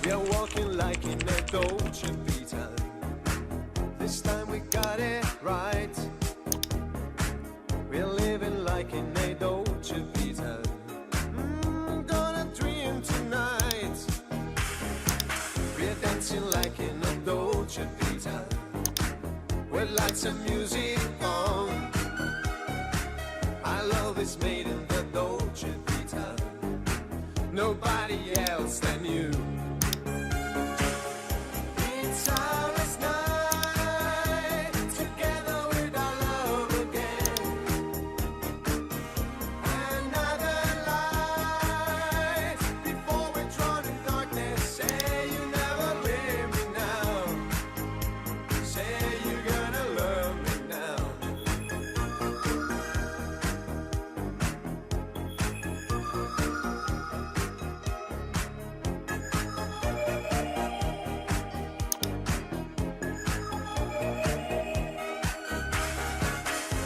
We are walking like in a Dolce Vita. This time we got it right. We're living like in a Dolce Vita. Gonna dream tonight. We're dancing like in a Dolce Vita. With lights and music on. Our love is made in the Dolce Vita. Nobody else than you. It's our last night together with our love again. Another light before we drown in darkness. Say you never leave me now. Say you're gonna love me now.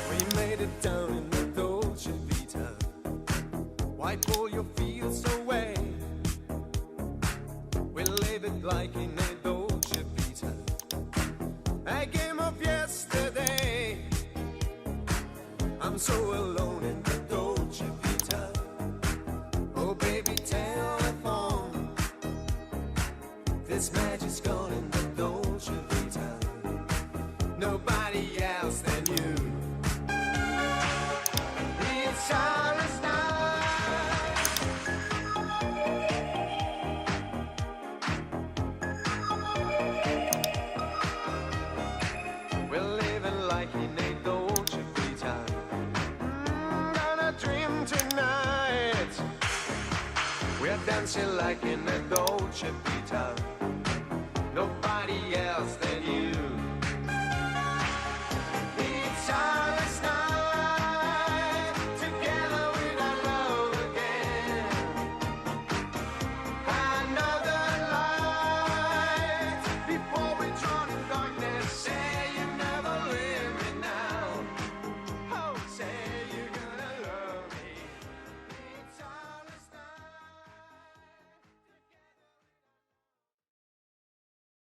We made it down in the Dolce Vita. Wipe all your fears away. We live it like in a Dolce Vita. A game of yesterday. I'm so alone in the Dolce Vita. Oh baby, telephone. This magic's gone in the Dolce Vita. Nobody else than you. It's our last night. We're living like in a Dolce Vita. Gonna dream tonight. We're dancing like in a Dolce Vita. Nobody else